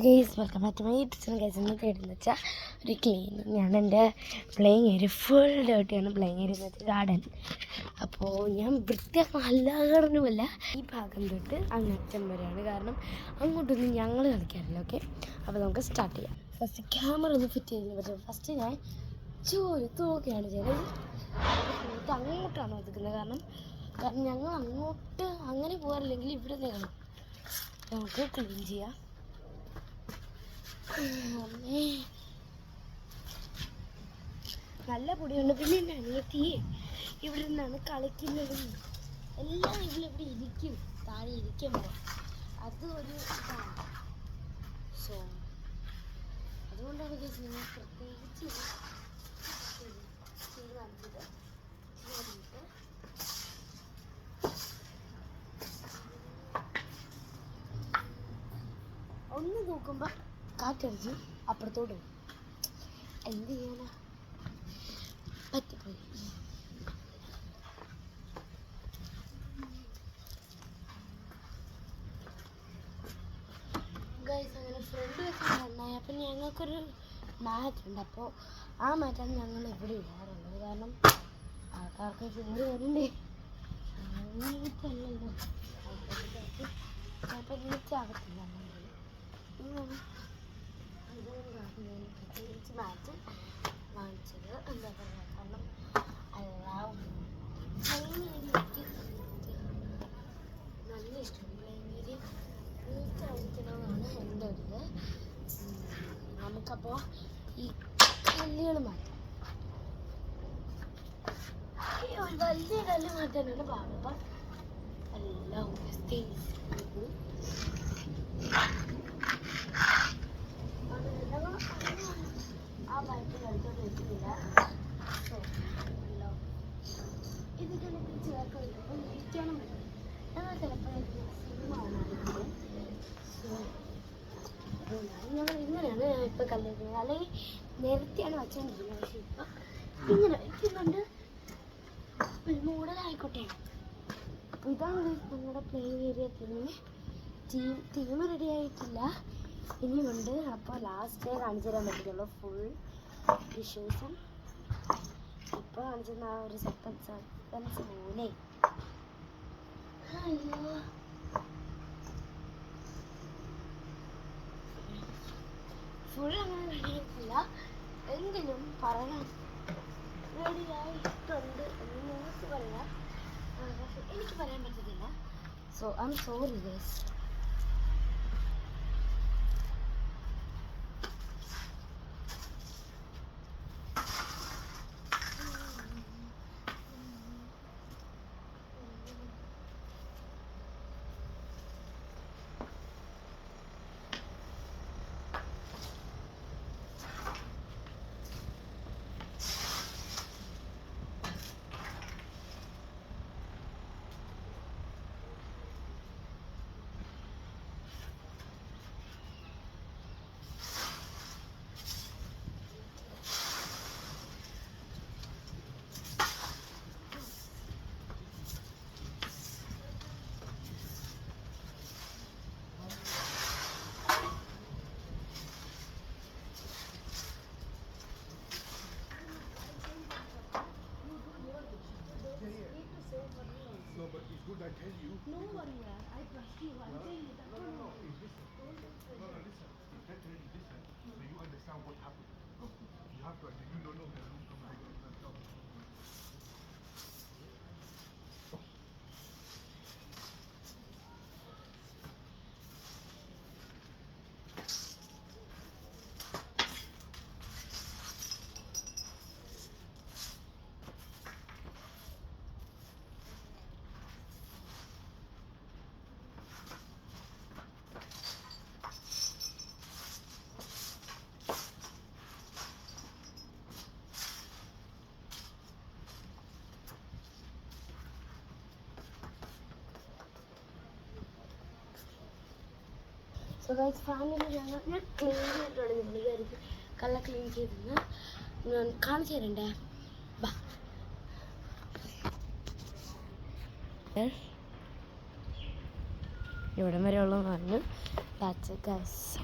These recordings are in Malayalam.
Guys welcome back to my YouTube channel. Guys ഇന്ന് തേടുന്ന വെച്ചാൽ ഒരു ക്ലീനിങ് ആണ്. എൻ്റെ പ്ലേയിങ് ഏരിയ ഫുൾ ഡേർട്ടിയാണ്. പ്ലേയിങ് ഏരിയ എന്ന് വെച്ചാൽ ഗാർഡൻ. അപ്പോൾ ഞാൻ വൃത്തിയാക്കാൻ അല്ലാകടനുമല്ല ഈ ഭാഗം തൊട്ട് അങ്ങറ്റം വരെയാണ്. കാരണം അങ്ങോട്ടൊന്നും ഞങ്ങൾ കളിക്കാറില്ല. ഓക്കെ, അപ്പോൾ നമുക്ക് സ്റ്റാർട്ട് ചെയ്യാം. ഫസ്റ്റ് ക്യാമറ ഒന്ന് ഫിറ്റ് ചെയ്തതിന് പറ്റും. ഫസ്റ്റ് ഞാൻ തോക്കുകയാണ് ചെയ്യുന്നത്. അങ്ങോട്ടാണ് ഒതുക്കുന്നത്. കാരണം ഞങ്ങൾ അങ്ങോട്ട് അങ്ങനെ പോകാറില്ലെങ്കിൽ ഇവിടെ നിന്ന് നമുക്ക് ക്ലീൻ ചെയ്യാം. നല്ല പൊടിയുണ്ട്. പിന്നെ എൻ്റെ അനിയത്തി ഇവിടെ നിന്നാണ് കളിക്കുന്നതും എല്ലാം. ഇവിടെ ഇരിക്കും, താഴെ ഇരിക്കുമ്പോൾ അത് ഒരു ഇതാണ്. സോ അതുകൊണ്ടാണ് നിങ്ങൾ പ്രത്യേകിച്ച് കാണിച്ചത്. ഒന്ന് നോക്കുമ്പോൾ കാറ്റടിച്ച് അപ്പുറത്തോട്ട് പോകും. എന്ത് ചെയ്യാനാ, പറ്റിപ്പോയി. ഗൈസ് അങ്ങനെ ഫ്രണ്ട് വെക്കാൻ നന്നായി. അപ്പം ഞങ്ങൾക്കൊരു മാറ്റുണ്ട്. അപ്പോൾ ആ മാറ്റാണ് ഞങ്ങൾ ഇവിടെ ഇടാറുള്ളത്. കാരണം ആൾക്കാർക്ക് കയറി വരണ്ടേ, നീറ്റല്ലല്ലോ. ചിലപ്പോൾ നീറ്റാകത്തില്ല. പ്രത്യേകിച്ച് മാറ്റ് വാങ്ങിച്ചത് എന്താ പറയുക, കാരണം എനിക്ക് നല്ല ഇഷ്ടം. പ്ലെയിൻ നീറ്റായിരിക്കണമെന്നാണ് എൻ്റെ ഒരു ഇത്. നമുക്കപ്പോൾ ഈ കല്ലുകൾ മാറ്റാം. ഒരു വലിയ കല്ല് മാറ്റാനാണ് പാടുമ്പോൾ എല്ലാം ആ പൈപ്പ് കളിച്ചോണ്ട് വെക്കുന്നില്ല. സോ ഇതിങ്ങനെ ചേർത്ത് വെക്കുമ്പോൾ ഇരിക്കാനും പറ്റും. ഞങ്ങൾ ചിലപ്പോൾ സിനിമ കാണാറുണ്ട്. സോ ഞങ്ങൾ ഇങ്ങനെയാണ് ഇപ്പോൾ കല്ല് വയ്ക്കുന്നത്. അല്ലെങ്കിൽ നേരത്തെയാണ് വച്ചുകൊണ്ടിരിക്കുന്നത്. പക്ഷേ ഇപ്പം ഇങ്ങനെ വയ്ക്കുന്നുണ്ട്. ഒരു മോഡലായിക്കോട്ടെ. അപ്പോൾ ഇതാണ് നമ്മുടെ പ്ലേയിങ് ഏരിയ. ടീം റെഡി ആയിട്ടില്ല, ഇനിയുമുണ്ട്. അപ്പോൾ ലാസ്റ്റേ കാണിച്ചു തരാൻ പറ്റുള്ളൂ ഫുൾ ഇഷ്യൂസും. ഇപ്പോൾ കാണിച്ചിരുന്ന ആ ഒരു സസ്പെൻസ് പോലെ. അയ്യോ, ഫുൾ അങ്ങനെ റെഡി ആയിട്ടില്ല, എങ്കിലും പറയാം റെഡി ആയിട്ടുണ്ട് എന്ന് നിങ്ങൾക്ക് പറയാം. പക്ഷെ എനിക്ക് പറയാൻ പറ്റത്തില്ല. So I am sorry guys. No, but it's good I tell you. No worry, I trust you. I'm saying it. No. Listen. No, listen. Listen. So you understand what happened. You have to. You don't know. So guys family ഞാൻ ക്ലീൻ ചെയ്തിട്ടാണ്. നിങ്ങൾ വിചാരിക്കും കള്ള ക്ലീൻ ചെയ്തെന്ന്. ഞാൻ കാണിച്ചു തരണ്ടേ, ബാ. ഇവിടം വരെ ഉള്ളതെന്ന് പറഞ്ഞു. That's it guys. So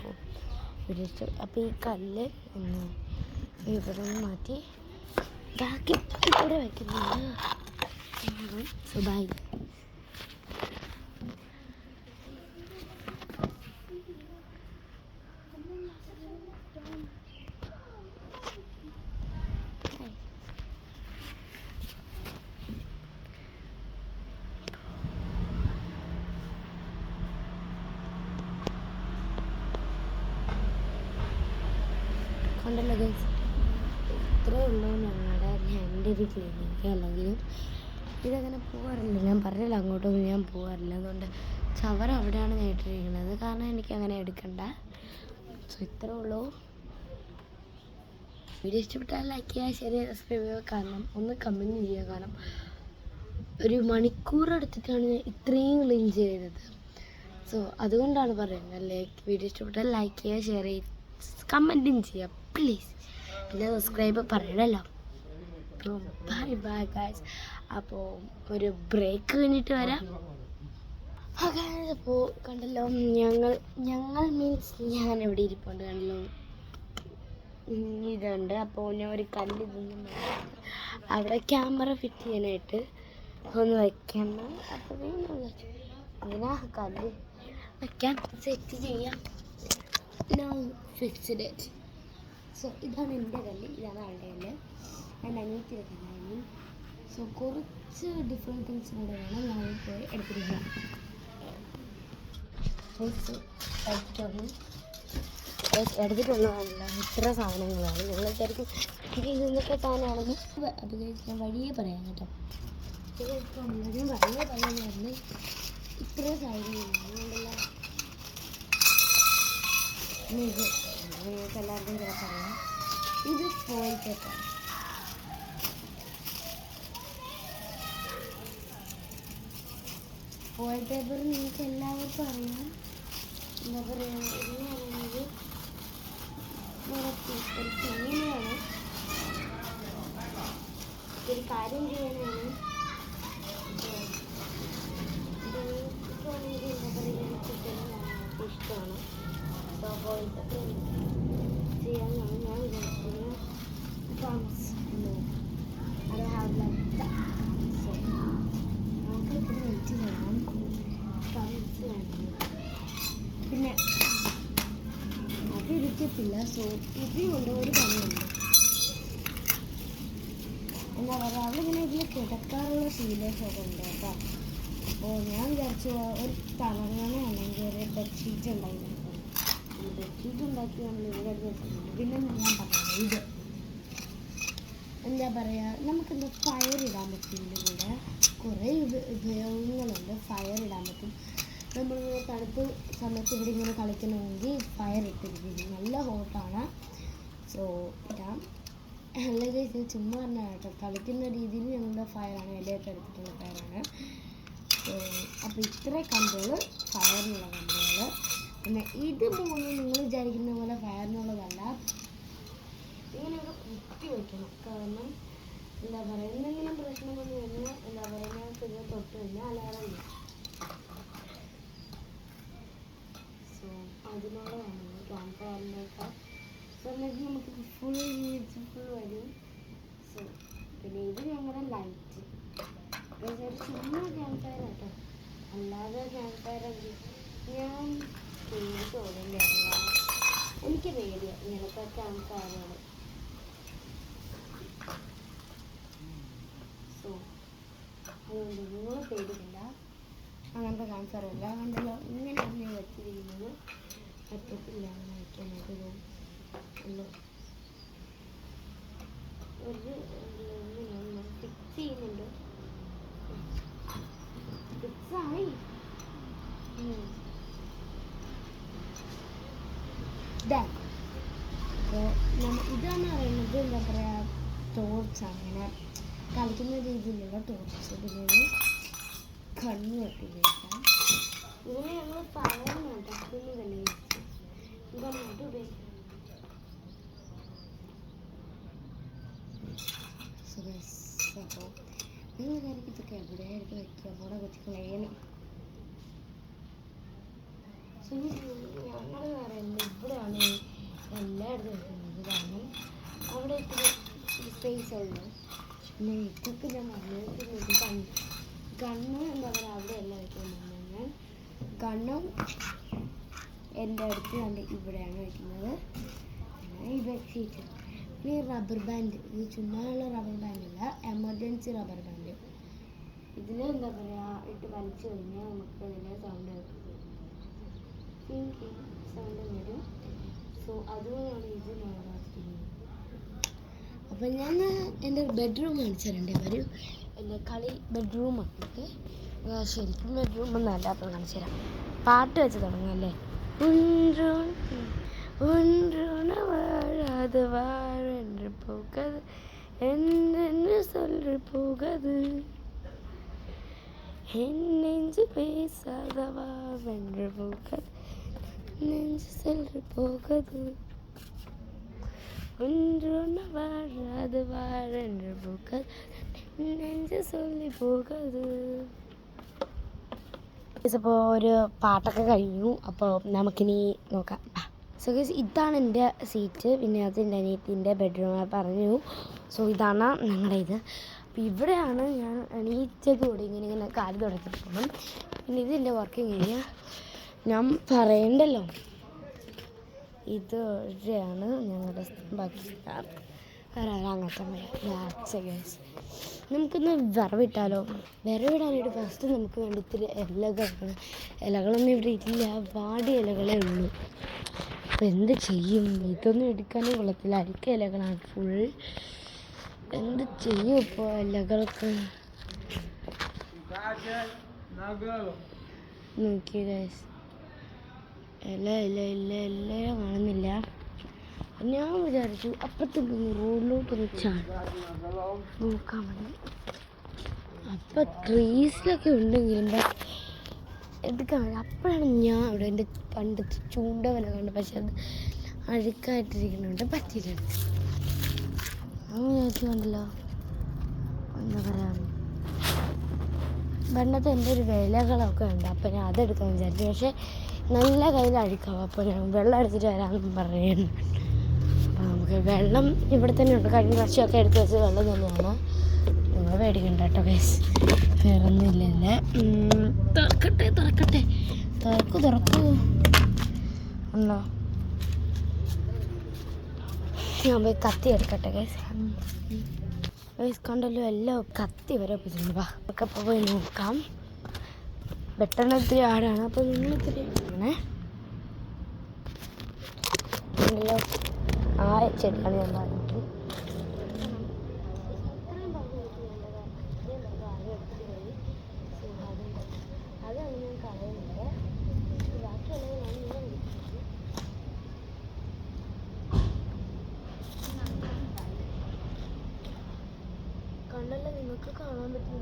പിടിച്ചു. അപ്പോൾ ഈ കല്ല് ഇവിടെ നിന്ന് മാറ്റി ബാക്കി ഇവിടെ വയ്ക്കുന്നുണ്ട്. സുബായി കൊണ്ടല്ലോ ഗൈസ്. ഇത്രേ ഉള്ളൂ ഞങ്ങളുടെ എൻ്റെ ഒരു ക്ലിനിക്ക്. അല്ലെങ്കിലും ഇതങ്ങനെ പോകാറില്ല. ഞാൻ പറഞ്ഞില്ല, അങ്ങോട്ടൊന്നും ഞാൻ പോകാറില്ല. അതുകൊണ്ട് ചവർ അവിടെയാണ് നേട്ടിരിക്കുന്നത്. കാരണം എനിക്ക് അങ്ങനെ എടുക്കണ്ട. സോ ഇത്രേ ഉള്ളൂ. വീഡിയോ ഇഷ്ടപ്പെട്ടാൽ ലൈക്ക് ചെയ്യുക, ഷെയർ ചെയ്യുക, സബ്സ്ക്രൈബ് ചെയ്യുക. കാരണം ഒന്ന് കമൻറ്റ് ചെയ്യുക. കാരണം ഒരു മണിക്കൂർ എടുത്തിട്ടാണ് ഞാൻ ഇത്രയും ക്ലീൻ ചെയ്തത്. സോ അതുകൊണ്ടാണ് പറയുന്നത്. വീഡിയോ ഇഷ്ടപ്പെട്ടാൽ ലൈക്ക് ചെയ്യുക, ഷെയർ ചെയ്യുക, കമൻറ്റും ചെയ്യുക പ്ലീസ്. പിന്നെ സബ്സ്ക്രൈബ് പറയണല്ലോ. അപ്പോൾ ബൈ ഗൈസ്. അപ്പോൾ ഒരു ബ്രേക്ക് കഴിഞ്ഞിട്ട് വരാം. അപ്പോൾ കണ്ടല്ലോ, ഞങ്ങൾ മീൻസ് ഞാൻ എവിടെ ഇരിപ്പുണ്ട് കണ്ടല്ലോ, ഇതുണ്ട്. അപ്പോൾ ഞാൻ ഒരു കല്ല് ഇതൊന്നും അവിടെ ക്യാമറ ഫിറ്റ് ചെയ്യാനായിട്ട് ഒന്ന് വയ്ക്കണം. അപ്പോൾ ഇങ്ങനെ കല്ല് വയ്ക്കാൻ സെറ്റ് ചെയ്യാം. Fixed it. സോ ഇതാണ് എൻ്റെ കല്ല്, ഇതാണ് ആളുടെ കല്ല്, എൻ്റെ അനിയത്തിയുടെ കല്ലായിരുന്നു. സോ കുറച്ച് ഡിഫറെൻറ്റ് തിങ്സ് കൂടെ വേണം ഞാൻ പോയി എടുത്തിരിക്കണം. എടുത്തിട്ടുള്ളതല്ല, ഇത്ര സാധനങ്ങളാണ്. നിങ്ങൾ വിചാരിക്കും ഇതൊക്കെ സാധനമാണെന്ന്. അത് ഞാൻ വഴിയേ പറയാം കേട്ടോ. ഞാൻ വഴിയേ പറയാമെന്ന് പറഞ്ഞ് ഇത്ര സാധനങ്ങളുണ്ടല്ലോ. ഇത് നിങ്ങൾക്ക് എല്ലാവർക്കും ചിലപ്പോൾ അറിയാം. ഇത് ഫോയിൽ പേപ്പർ. ഫോയിൽ പേപ്പർ നിങ്ങൾക്ക് എല്ലാവർക്കും അറിയാം. എന്താ പറയുക, എന്ന് പറയുന്നത് ഒരു ചെയ്യാനാണ്, ഒരു കാര്യം ചെയ്യാനാണ്. എനിക്കാണെങ്കിൽ എന്താ പറയുക, എനിക്ക് ഇഷ്ടമാണ്. സോ ഫോയിൽ പേപ്പർ ചെയ്യാനാണ് ഞാൻ വിചാരിക്കുന്നത്. Promise I have like that. So നമുക്ക് ഇപ്പോൾ വെയിറ്റ് ചെയ്യാം. പ്രോമിസ് വേണം. പിന്നെ അത് ഇരിക്കത്തില്ല. സോ ഇതിനുണ്ട് ഒരു പണിയുണ്ട്. എന്താ പറയുക, അവളിങ്ങനെ ഇതിൽ കിടക്കാറുള്ള ശീലമൊക്കെ ഉണ്ട് കേട്ടോ. അപ്പോൾ ഞാൻ വിചാരിച്ചു ഒരു തലങ്ങണ അല്ലെങ്കിൽ ഒരു ബെഡ്ഷീറ്റ് ഉണ്ടായിരുന്നു. ബെഡ്ഷീറ്റ് ഉണ്ടാക്കി നമ്മൾ ഇവിടെ വെച്ചിട്ടുണ്ട്. പിന്നെ ഞാൻ പറഞ്ഞത് ഇത് എന്താ പറയുക, നമുക്കെന്താ ഫയർ ഇടാൻ പറ്റും. ഇതിൻ്റെ കൂടെ കുറേ ഉപയോഗങ്ങളുണ്ട്. ഫയർ ഇടാൻ പറ്റും. നമ്മൾ തണുപ്പ് സമയത്ത് ഇവിടെ ഇങ്ങനെ കളിക്കണമെങ്കിൽ ഫയർ ഇട്ടിരിക്കും. നല്ല ഹോട്ടാണ്. സോ ഇടാം. അല്ലെങ്കിൽ ചുമ്മാ പറഞ്ഞാൽ കേട്ടോ, കളിക്കുന്ന രീതിയിൽ ഞങ്ങളുടെ ഫയറാണ്, ഇലയൊക്കെ എടുത്തിട്ടുള്ള ഫയറാണ്. സോ അപ്പോൾ ഇത്ര കമ്പുകൾ ഫയറിനുള്ള കമ്പുകൾ. പിന്നെ ഇത് മൂന്നും നിങ്ങൾ വിചാരിക്കുന്ന പോലെ ഫയറിനുള്ളതല്ല. ഇങ്ങനെയൊക്കെ കുത്തി വയ്ക്കണം. കാരണം എന്താ പറയുക, എന്തെങ്കിലും പ്രശ്നം വന്നു കഴിഞ്ഞാൽ എന്താ പറയുക, ഞങ്ങൾക്ക് ഇത് തൊട്ട് കഴിഞ്ഞാൽ അലാറം ഇല്ല. സോ അതിനുള്ളതാണ് ക്യാമ്പ് ഫയറിൻ്റെയൊക്കെ സമയത്ത് നമുക്ക് ഫുൾ യൂസ്ഫുൾ വരും. സോ പിന്നെ ഇത് ഞങ്ങളുടെ ലൈറ്റ്. ഒരു ചുമ്മാ ക്യാമ്പ് ഫയർ കേട്ടോ, അല്ലാതെ ക്യാമ്പ് ഫയർ ഞാൻ പേടിച്ചോടില്ല. എനിക്ക് പേടിയാണ് ഇങ്ങനത്തെ ക്യാമ്പ് ഫയറുകൾ. സോ അതുകൊണ്ട് നിങ്ങൾ പേടിക്കില്ല. അങ്ങനത്തെ ക്യാമ്പ് ഫയർ അല്ല. കണ്ടല്ലോ, ഇങ്ങനെയാണ് ഞാൻ വെച്ചിരിക്കുന്നത്. പറ്റത്തില്ല അങ്ങനെ വയ്ക്കാനായിട്ട്. ഉള്ളു ഒരു ഫിക്സ് ചെയ്യുന്നുണ്ട്. ഫിക്സായി. ഇതെന്ന് പറയുന്നത് എന്താ പറയുക, ടോർച്ചാണ്. അങ്ങനെ കളിക്കുന്ന രീതിയിലുള്ള ടോർച്ച്. പിന്നെ കണ്ണ് കെട്ടി ഉപയോഗിക്കാം. ഇങ്ങനെ ഞങ്ങൾ പറയുന്ന ഉണ്ടാക്കുന്നത് തന്നെ ഇതൊന്നായിട്ട് ഉപയോഗിക്കാം. അപ്പോൾ നിങ്ങൾ വിചാരിക്കും ഇതൊക്കെ എവിടെ എടുത്ത് വയ്ക്കുക, അവിടെ വെച്ച് കളയണം. ഞങ്ങൾ പറയുന്നത് ഇവിടെയാണ് സ്പേസ് ഉള്ളൂ. പിന്നെ ഇതൊക്കെ ഞാൻ വന്നിട്ട് ഗണ്ണ് എന്താ പറയുക അവിടെ എല്ലാം വയ്ക്കുന്നത്. ഞാൻ ഗണ്ണും എൻ്റെ അടുത്ത് കണ്ട് ഇവിടെയാണ് വയ്ക്കുന്നത്. പിന്നെ ഈ ബെഡ്ഷീറ്റ്, പിന്നെ ഈ റബ്ബർ ബാൻഡ്, ഇത് ചുമ്മാനുള്ള റബ്ബർ ബാൻഡല്ല, എമർജൻസി റബ്ബർ ബാൻഡ്. ഇതിൽ എന്താ പറയുക ഇട്ട് വലിച്ചു കഴിഞ്ഞാൽ നമുക്ക് ഇതിൻ്റെ സൗണ്ട് സൗണ്ട് വരും. സോ അതുകൊണ്ടാണ് ഇത് ഞാൻ വാങ്ങിക്കുന്നത്. അപ്പം ഞാൻ എൻ്റെ ബെഡ്റൂം കാണിച്ചു തരണ്ടേ, വരൂ. എൻ്റെ കളി ബെഡ്റൂമൊക്കെ ശരിക്കും ബെഡ്റൂം ഒന്നല്ല. അപ്പം കാണിച്ചു തരാം. പാട്ട് വെച്ച് തുടങ്ങാം അല്ലേ. வாழாது வாழென்று போகாது என்று சொல்லு போகாது என் நெஞ்சு பேசாதவா வென்று போகாது நெஞ்சு சொல்லு போகாது ஒன்று வாழாது வாழென்று போகாது നെഞ്ച് சொல்லി പോകാത്. അപ്പോൾ ഒരു പാട്ടൊക്കെ കഴിഞ്ഞു. അപ്പോൾ നമുക്കിനി നോക്കാം. സോ ഗൈസ്, ഇതാണ് എൻ്റെ സീറ്റ്. പിന്നെ അത് എൻ്റെ അനിയത്തിൻ്റെ ബെഡ്റൂം പറഞ്ഞു. സോ ഇതാണ് ഞങ്ങളുടെ ഇത്. അപ്പോൾ ഇവിടെയാണ് ഞാൻ എണീറ്റതോടെ ഇങ്ങനെ കാല് തുടച്ചിട്ട് പോകണം. പിന്നെ ഇത് എൻ്റെ വർക്കിംഗ് ഏരിയ. ഞാൻ പറയണ്ടല്ലോ, ഇത് ഇവിടെയാണ് ഞങ്ങളുടെ ബാക്കി അങ്ങനത്തെ ഗൈസ്. നമുക്കൊന്ന് വിറവിട്ടാലോ. വിറവിടാനായിട്ട് ഫസ്റ്റ് നമുക്ക് വേണ്ടി ഇത്തിരി ഇലകളാണ്. ഇലകളൊന്നും ഇവിടെ ഇല്ല, വാടിയ ഇലകളേ ഉള്ളൂ. അപ്പോൾ എന്ത് ചെയ്യും? ഇതൊന്നും എടുക്കാനും കൊള്ളത്തില്ല, അരിക്ക ഇലകളാണ് ഫുൾ. എന്ത് ചെയ്യും ഇപ്പോൾ ഇലകൾക്ക്? നോക്കിയ ഗൈസ്, ഇല ഇല ഇല ഇല കാണുന്നില്ല. ഞാൻ വിചാരിച്ചു അപ്പുറത്തേക്ക് റോഡിലോട്ടൊന്ന് നോക്കാൻ വേണ്ടി. അപ്പം ട്രീസിലൊക്കെ ഉണ്ടെങ്കിലും എടുക്കാൻ വേണ്ടി. അപ്പോഴാണ് ഞാൻ ഇവിടെ എൻ്റെ പണ്ടത്തെ ചൂണ്ട വല കണ്ടു. പക്ഷെ അത് അഴുക്കായിട്ടിരിക്കുന്നുണ്ട്, പറ്റിയിട്ടുണ്ട്. ഞാൻ വിചാരിച്ചു കണ്ടല്ലോ, എന്താ പറയുക, പണ്ടത്തെ എൻ്റെ ഒരു വിലകളൊക്കെ ഉണ്ട്. അപ്പം ഞാൻ അതെടുക്കാൻ വിചാരിച്ചു. പക്ഷേ നല്ല കയ്യിൽ അഴുക്കാവും. അപ്പോൾ ഞാൻ വെള്ളം എടുത്തിട്ട് വരാമെന്നും പറയുന്നു. അപ്പോൾ നമുക്ക് വെള്ളം ഇവിടെ തന്നെ ഉണ്ട്. കഴിഞ്ഞ പ്രാവശ്യമൊക്കെ എടുത്ത് വെച്ച് വെള്ളം തന്നെയാണ്. നിങ്ങൾ പേടിക്കണ്ട കേട്ടോ ഗൈസ്, വേറെ ഒന്നുമില്ലല്ലേ. തുറക്കട്ടെ തുറക്കൂ ഉണ്ടോ? ഞാൻ പോയി കത്തി എടുക്കട്ടെ ഗൈസ്. ഗൈസ് കണ്ടല്ലോ, എല്ലാം കത്തി വരെ ഒപ്പിച്ചിട്ടുണ്ട്. വാ ഒക്കെ അപ്പോൾ പോയി നോക്കാം. പെട്ടെന്ന് ഇത്തിരി ആടാണ്. അപ്പോൾ നിങ്ങളിത്തിരി അങ്ങനെ ഉണ്ടല്ലോ. ആ ചെടിയാണ് ഞാൻ പറഞ്ഞിട്ട്. അതാണ് ഞാൻ കളയുന്നത്. ബാക്കിയുള്ളത് ഞാൻ കണ്ടല്ലോ, നിങ്ങൾക്ക് കാണാൻ പറ്റും.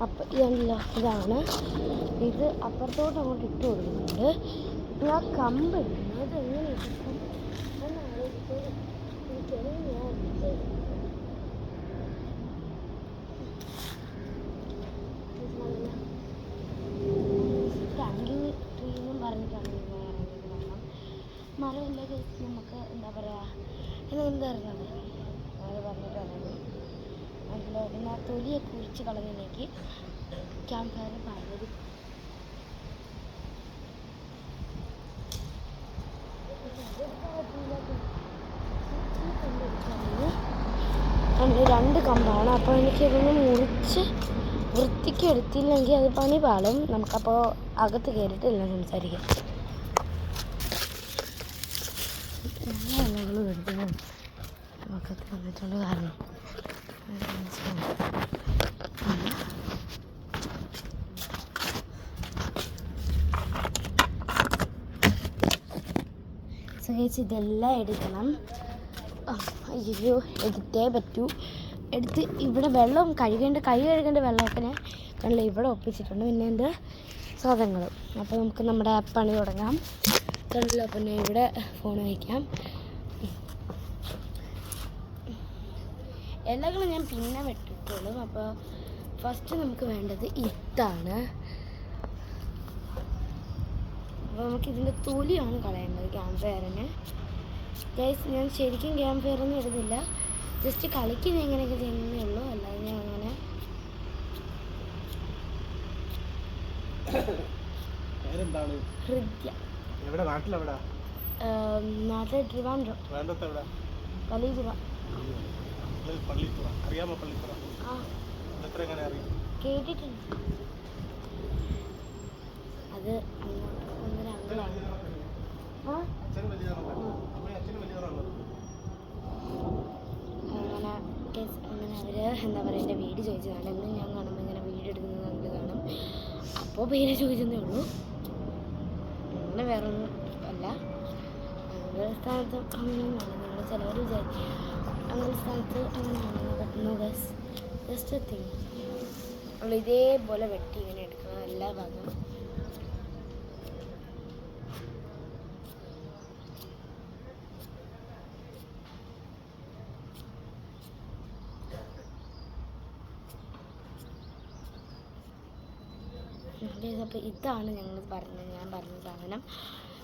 അപ്പം ഇതല്ലോ, ഇതാണ് ഇത്. അപ്പുറത്തോട്ട് അങ്ങോട്ട് ഇട്ട് കൊടുക്കുന്നുണ്ട്. ആ കമ്പ് അത് എങ്ങനെ ഇരിക്കും എന്നാലോചിച്ച് എനിക്കെങ്ങനെയാണ് ടാങ്കിങ് ട്രീ എന്നും പറഞ്ഞിട്ടാണ് മരമില്ല കഴിച്ച് നമുക്ക് എന്താ പറയുക, എന്താ പറയുന്നത് അത് പറഞ്ഞിട്ടാണ്. അതിൽ പിന്നെ ആ തൊലിയെ കുഴിച്ച് കളഞ്ഞിലേക്ക് ക്യാമ്പ് ഫയർ പാടുന്നത്. രണ്ട് കമ്പാണ്. അപ്പോൾ എനിക്കിതൊന്ന് മുറിച്ച് വൃത്തിക്ക് എടുത്തില്ലെങ്കിൽ അത് പണി പാളും. നമുക്കപ്പോൾ അകത്ത് കയറിയിട്ടില്ല സംസാരിക്കാം. എല്ലാ ഇലകളും എടുക്കുന്നു നമുക്കത്ത് വന്നിട്ടുണ്ട്. കാരണം ഇതെല്ലാം എടുക്കണം. അയ്യോ, എടുത്തേ പറ്റൂ. എടുത്ത് ഇവിടെ വെള്ളം കൈ കഴുകേണ്ട വെള്ളമൊക്കെ ഞാൻ കണ്ടില്ല ഇവിടെ ഒപ്പിച്ചിട്ടുണ്ട്. പിന്നെ എൻ്റെ സാധനങ്ങളും. അപ്പോൾ നമുക്ക് നമ്മുടെ പണി തുടങ്ങാം. കണ്ടില്ല, പിന്നെ ഇവിടെ ഫോൺ വയ്ക്കാം. ഇലകൾ ഞാൻ പിന്നെ വെട്ടിട്ടുള്ളൂ. അപ്പോൾ ഫസ്റ്റ് നമുക്ക് വേണ്ടത് ഇതാണ്. അപ്പോൾ നമുക്ക് ഇതിൻ്റെ തൊലിയാണ് കളയേണ്ടത് ക്യാമ്പ് ഫയറിന്. ഗൈസ് ഞാൻ ശരിക്കും ക്യാമ്പ് ഫയറൊന്നും ഇടുന്നില്ല, ജസ്റ്റ് കളിക്കുന്ന എങ്ങനെയൊക്കെ ചെയ്യുന്നേ ഉള്ളൂ. അല്ലാതെ ഞാൻ അങ്ങനെ ഹൃദ്യ നാട്ടിലെ ട്രിവാൻഡ്രം പള്ളിത്തുറ. ആ കേട്ടിട്ടുണ്ട്. അത് ഒന്നര അങ്കിളാണ്. അങ്ങനെ അവർ എന്താ പറയുക എൻ്റെ വീട് ചോദിച്ചതാണ്. എന്നും ഞാൻ കാണുമ്പോൾ ഇങ്ങനെ വീട് എടുക്കുന്നത് അങ്കിൾ കാണും, അപ്പോൾ പേര് ചോദിച്ചതേ ഉള്ളൂ. അങ്ങനെ വേറെ ഒന്നും അല്ല. അങ്ങനെ സ്ഥാനത്ത് അങ്ങനെയൊന്നുമല്ല. നിങ്ങൾ ചിലവർ വിചാരിക്കും അങ്ങനെ സ്ഥാനത്ത് അങ്ങനെയാണെന്ന്. പറ്റുന്നു ഗസ് ജസ്റ്റ് തിങ്. നമ്മൾ ഇതേപോലെ വെട്ടി ഇങ്ങനെ എടുക്കണം എല്ലാ ഭാഗവും. അപ്പോൾ ഇതാണ് ഞാൻ പറഞ്ഞ സാധനം.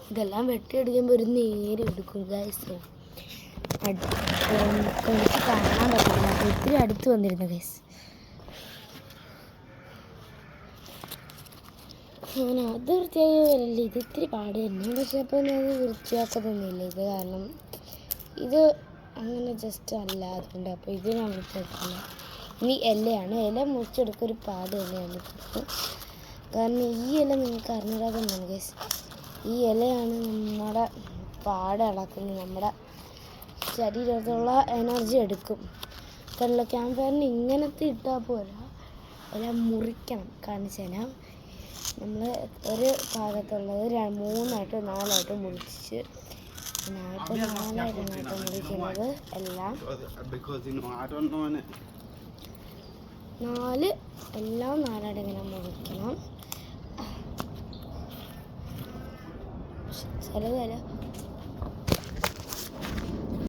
ഇതെല്ലാം വെട്ടിയെടുക്കുമ്പോൾ ഒരു നേരെ എടുക്കും ഗൈസ്. കുറച്ച് കാണാൻ പറ്റില്ല, അപ്പോൾ ഇത്തിരി അടുത്ത് വന്നിരുന്നു ഗൈസ്. അങ്ങനെ അത് വൃത്തിയായി വരില്ല, ഇത് ഇത്തിരി പാട് തന്നെ. പക്ഷെ അപ്പോൾ ഞാൻ വൃത്തിയാക്കത്തൊന്നുമില്ല ഇത്, കാരണം ഇത് അങ്ങനെ ജസ്റ്റ് അല്ല, അതുകൊണ്ട് അപ്പോൾ ഇത് ഞാൻ വൃത്തിയാക്കില്ല. ഇനി ഇലയാണ്. ഇല മുറിച്ചെടുക്കുക ഒരു പാട് തന്നെയാണ് ഇപ്പോൾ. കാരണം ഈ ഇല നിങ്ങൾക്ക് അറിഞ്ഞിടാതെന്നാണ് ഗൈസ്. ഈ ഇലയാണ് നമ്മുടെ പാട് ഇളക്കുന്നത്, നമ്മുടെ ശരീരത്തിലുള്ള എനർജി എടുക്കും. കാരണം ക്യാമ്പ് ഫയറിന് ഇങ്ങനത്തെ ഇട്ടാൽ പോരാ, ഇല മുറിക്കണം. കാരണം വെച്ചാൽ നമ്മൾ ഒരു ഭാഗത്തുള്ളത് 3 4 മുറിച്ച്, 4 മുറിക്കുന്നത് എല്ലാം 4 എല്ലാം 4 ഇങ്ങനെ മുറിക്കണം. ചില